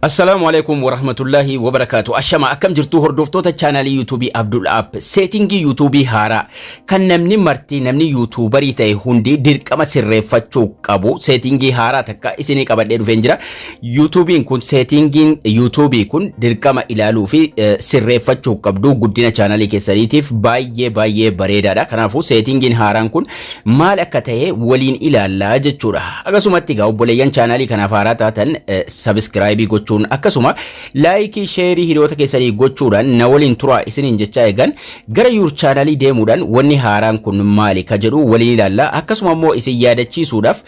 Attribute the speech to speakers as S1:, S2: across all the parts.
S1: Assalamu alaikum warahmatullahi wabarakatuh. Ashama akkam jirtu hordoftoota channelii YouTube Abdul App. Settingi YouTube haaraa kan namni marti namni YouTuberii ta'e hundi dirqama sirreeffachuu qabu. Settingi haaraa takka isinii qabadhee dhufeen jira. YouTubein kun settingin YouTube kun dirqama ilaaluu fi sirreeffachuu qabdu guddina channelii keessaniitiif baay'ee bareedaadha. Kanaafuu settingin haaraan kun maal akka ta'e waliin ilaallaa jechuudha. Akkasumatti egaa obboleeyyan channelii kanaaf haaraa taatan subscribe gochuu akkasuma like share hiriyoota keessanii gochuudhaan na waliin turaa isiniin jechaa eegan gara yuur channelii deemuudhaan wanni haaraan kun maali ka jedhu waliin ilaalla. Akkasuma immoo isin yaadachiisuudhaaf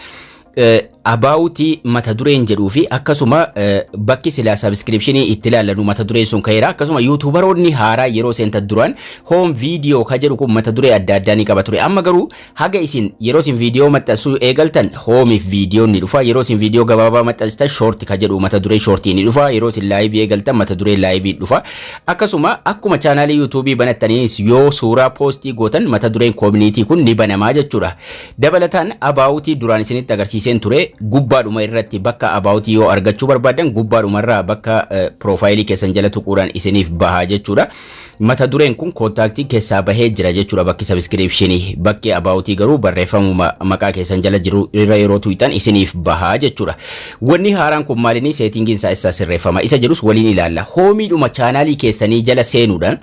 S1: abauti mata dureen jedhuu fi akkasuma bakki sila subscriptionii itti ilaalanu mata dureen sun ka'eera. Akkasuma YouTuberoonni haaraa yeroo seenta duraan home video ka jedhu kun mata duree adda addaa ni qaba ture. Amma garuu haga isin yeroo isin video maxxansuu eegaltan home video ni dhufa. Yeroo isin video gabaabaa maxxansitan short ka jedhu mata duree short ni dhufa. Yeroo isin live eegaltan mata duree live dhufa. Akkasuma akkuma channelii YouTube banattaniis yoo suuraa postii gootan mata dureen community kun ni banamaa jechuudha. Dabalataan abauti duraan isinitti agarsiiseen ture gubbaadhuma irratti bakka abauti yoo argachuu barbaadan gubbaadhuma irraa bakka profiilii keessan jala tuquudhaan isiniif bahaa jechuudha. Mata dureen kun kontaaktii keessaa bahee jira jechuudha bakki subscriptionii. Bakki abauti garuu barreeffamuma maqaa keessan jala jiru irra yeroo tuutan isiniif bahaa jechuudha. Wanni haaraan kun maalinii settingin isaa sirreeffama isa jedhus waliin ilaalla. Hoomiidhuma channelii keessanii jala seenuudhaan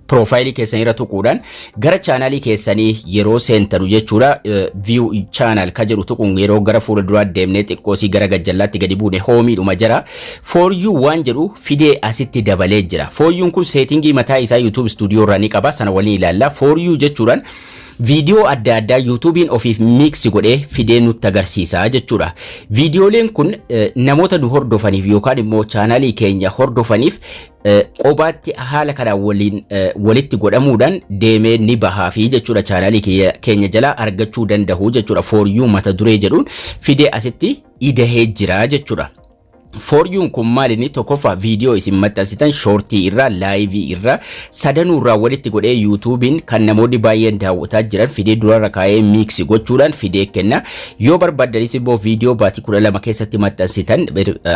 S1: profiilii keessanii irra tuquudhaan gara channelii keessanii yeroo seentanu jechuudha. View channel ka jedhu tuquun yeroo gara fuula duraa deemnee xiqqoosii gara gajjallaatti gadi buune hoomiidhuma jira. For you waan jedhu fidee asitti dabalee jira. For you kun settingii mataa isaa YouTube studio irraa ni qaba. Sana waliin ilaalla. For you jechuudhaan video adda addaa YouTubein ofiif mix godhee fidee nutti agarsiisa jechuudha. Videoleen kun namoota nu hordofaniif yookaan immoo channelii keenya hordofaniif qobaatti haala kana walitti godhamuudhaan deemee ni bahaa fi jechuudha channelii keenya jala argachuu danda'u jechuudha. For you mata duree jedhuun fidee asitti idahee jira jechuudha. For you kun maalini tokkoffaa video isin maxxansitan shortii irraa live irraa sadanuu irraa walitti godhee YouTubein kan namoonni baay'een daawwataa jiran fidee durarra kaa'ee mix gochuudhaan fidee kenna. Yoo barbaaddanis immoo video baatii 12 keessatti maxxansitan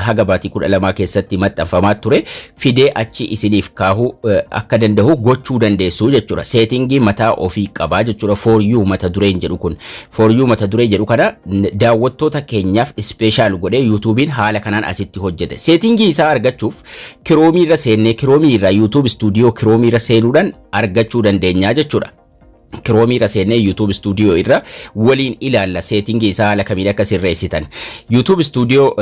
S1: haga baatii 12 keessatti maxxanfamaa ture fidee achi isiniif kaahuu akka danda'u gochuu dandeessu jechuudha. Settingii mataa ofii qabaa jechuudha. For you mata dureen jedhu kun for you mata duree jedhu kana daawwattoota keenyaaf special godhee YouTubein haala kanaan asitti hojjete. Settingii isaa argachuuf Chrome irra seennee Chrome irra YouTube Studio Chrome irra seenuudhaan argachuu dandeenya jechuudha. Chrome irra seennee YouTube Studio irra waliin ilaalla settingii isaa haala kamiin akka sirreessitan. YouTube Studio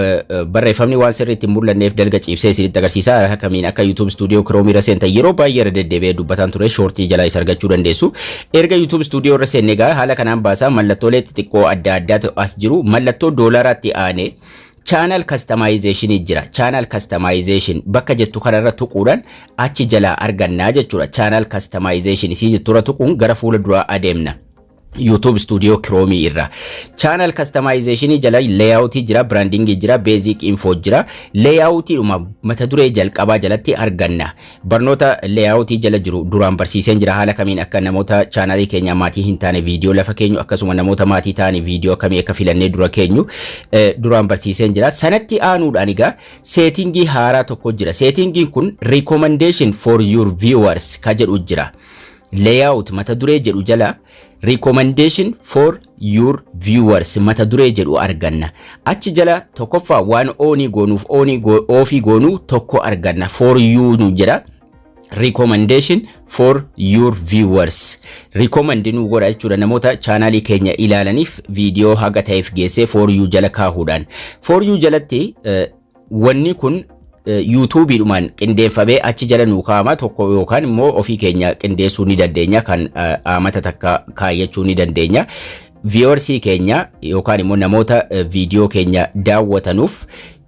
S1: barreeffamni waan sirriitti mul'anneef dalga ciibsee isinitti agarsiisa haala kamiin akka YouTube Studio Chrome irra seentan yeroo baay'ee irra deddeebi'ee dubbataan ture shortii jala isa argachuu dandeessu. Erga YouTube Studio irra seennee gaa haala kanaan baasaa mallattoolee xixiqqoo adda addaatu as jiru. Mallattoo doolaraatti aanee channel customization jira. Channel customization bakka jettu kanarra tuquudhaan achi jala argannaa jechuudha. Channel customization isii jetturra tuquun gara fuula duraa adeemna. YouTube Studio Chrome irra channel customization jala layout jira, branding jira, basic info jira. Layout dhuma mata duree jalqabaa jalatti arganna. Barnoota layout jala jiru duraan barsiiseen jira haala kamiin akka namoota channelii keenya maatii hin taane video lafa keenyu akkasuma namoota maatii taane video kamii akka filannee dura keenyu duraan barsiiseen jira. Sanatti aanuudhaan egaa settingii haaraa tokko jira. Settingiin kun recommendation for your viewers ka jedhu jira. Layout mata duree jedhu jala recommendation for your viewers mata duree jedhu arganna. Achi jala tokkoffaa waan onii goonuuf ofii goonuu tokko arganna. For you nu jira. Recommendation for your viewers. Recommend nu godha jechuudha namoota channelii keenya ilaalaniif video haga ta'eef geessee for you jala kaahuudhaan. For you jalatti wanni kun YouTube dhumaan qindeeffamee achi jala nu kaa'ama tokko yookaan immoo ofii keenya qindeessuu ni dandeenya kan amata takka kaayyachuu ni dandeenya. Viewers keenya yookaan immoo namoota video keenya daawwatanuuf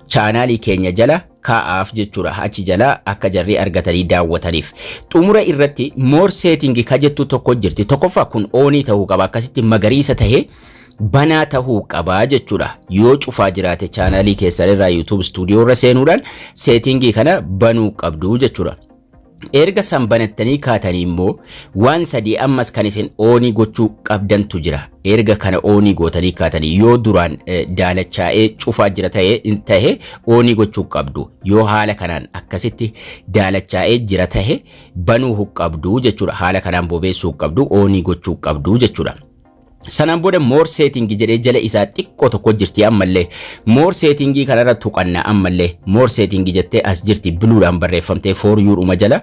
S1: channelii keenya jala kaa'aaf jechuudha. Achi jala akka jarri argatanii daawwataniif. Xumura irratti more setting ka jettu tokko jirti. Tokkoffaa kun onii ta'uu qaba akkasitti magariisa tahee banaa tahuu qabaa jechuudha. Yoo cufaa jiraate channelii keessan irraa YouTube Studio irra seenuudhaan settingii kana banuu qabdu jechuudha. erga sanbanattanii kaatanii immoo waan sadii ammas kan isin oonii gochuu qabdantu jira. Erga kana oonii gootanii kaatanii yoo duraan daalachaa'ee cufaa jira ta'e oonii gochuu qabdu. Yoo haala kanaan akkasitti daalachaa'ee jira ta'e banuu qabdu jechuudha. Haala kanaan bobeessuu qabdu, oonii gochuu qabdu jechuudha. Sanaan booda more setting jedhee jala isaa xiqqoo tokko jirti ammallee more setting kanarra tuqanna ammallee more setting jettee as jirti buluudhaan barreeffamtee for you dhuma jala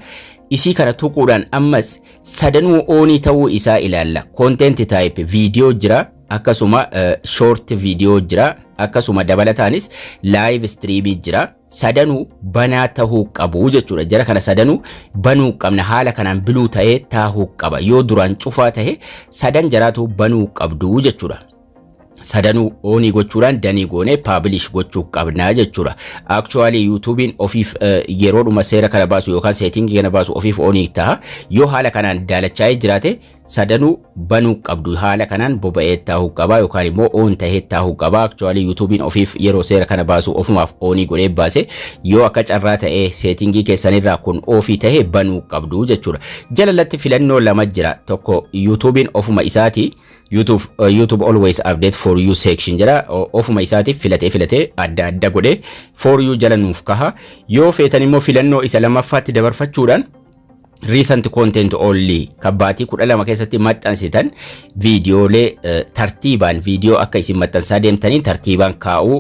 S1: isii kana tuquudhaan ammas sadanuu oonii ta'uu isaa ilaalla. Content type video jira akkasuma short video jira akkasuma dabalataanis live streaming jira. Sadanuu banaa tahuu qabu jechuudha. Jara kana sadanuu banuu qabna haala kanaan biluu ta'ee taahuu qaba. Yoo duraan cufaa ta'e sadan jaraatu banuu qabdu jechuudha. Sadanuu oonii gochuudhaan danii goonee publish gochuu qabna jechuudha. Actually YouTubein ofiif yeroodhuma seera kana baasu yookaan setting kana baasu ofiif oonii ta'a. Yoo haala kanaan daalachaa'ee jiraate sadanuu banuu qabdu haala kanaan boba'ee taahuu qaba yookaan immoo oon ta'ee taahuu qaba. Actually YouTubein ofiif yeroo seera kana baasu ofumaaf oonii godhee baase yoo akka carraa ta'ee setting keessanirraa kun ofii ta'ee banuu qabdu jechuudha. Jalalatti filannoo lama jira. Tokko YouTubein ofuma isaati. YouTube always update for you section jira ofuma isaatiif filatee adda godhe for you jala nuuf kaha. Yoo feetan immoo filannoo isa lammaffaatti dabarfachuudhaan recent content only kabbaatii 12 keessatti maxxansitan viidiyoolee tartiibaan viidiyoo akka isin maxxansaa deemtanii tartiibaan kaa'uu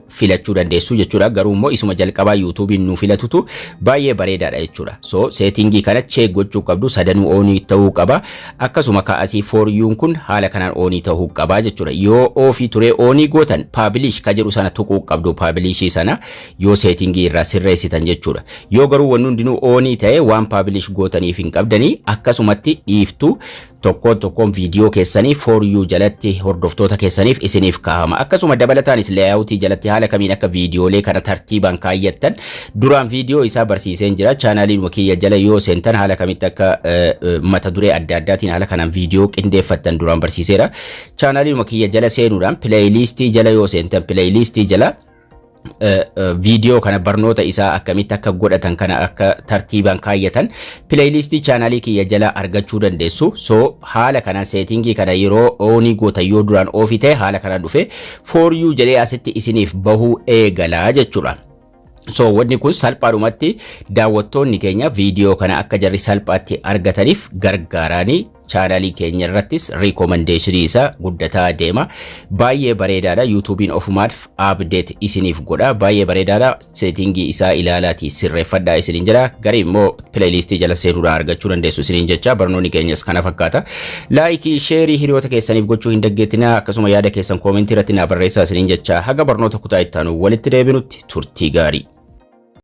S1: filachuu dandeessu jechuudha. Garuu immoo isuma jalqabaa YouTubein nu filatutu baay'ee bareedaadha jechuudha. So settingii kana check gochuu qabdu sadanuu oonii ta'uu qaba. Akkasuma kaasii for you kun haala kanaan oonii ta'uu qaba jechuudha. Yoo ofii ture oonii gootan publish ka jedhu sana tuquu qabdu publishii sana yoo settingii irraa sirreessitan jechuudha. Yoo garuu wanni hundinuu oonii ta'e waan publish gootaniif hin qabdanii akkasumatti dhiiftu tokkoon viidiyoo keessanii for you jalatti hordoftoota keessaniif isiniif kaa'ama. Akkasuma dabalataanis layout jalatti haala kamiin akka viidiyoolee kana tartiibaan kaayyattan duraan viidiyoo isaa barsiiseen jira. Chaanaliin wakiyya jala yoo seentan haala kamitti akka mata duree adda addaatiin haala kanaan viidiyoo qindeeffattan duraan barsiiseera. Chaanaliin wakiyya jala seenuudhaan playlistii jala yoo seentan playlistii jala video kana barnoota isaa akkamitti akka godhatan kana akka tartiibaan kaayyatan playlistii channelii kiyya jala argachuu dandeessu. So haala kanaan settingii kana yeroo oonii goota yoo duraan ofii ta'e haala kanaan dhufe for you jedhee asitti isiniif bahuu eegala jechuudha. So wanni kun salphaadhumatti daawwattoonni keenya video kana akka jarri salphaatti argataniif gargaaranii channelii keenya irrattis recommendation isa guddataa deema. Baay'ee bareedaadha. YouTubein ofumaaf update isiniif godha. Baay'ee bareedaadha. Settingii isaa ilaalaati sirreeffadhaa isiniin jira. Garii immoo playlistii jala seenuudhaan argachuu dandeessu isiniin jecha. Barnoonni keenyas kana fakkaata. Laayikii, sheerii hiriyoota keessaniif gochuu hin daggeettina. Akkasuma yaada keessan koomentii irratti naa barreessaa isiniin jecha. Haga barnoota kutaa itti aanu walitti deebinutti turtii gaarii.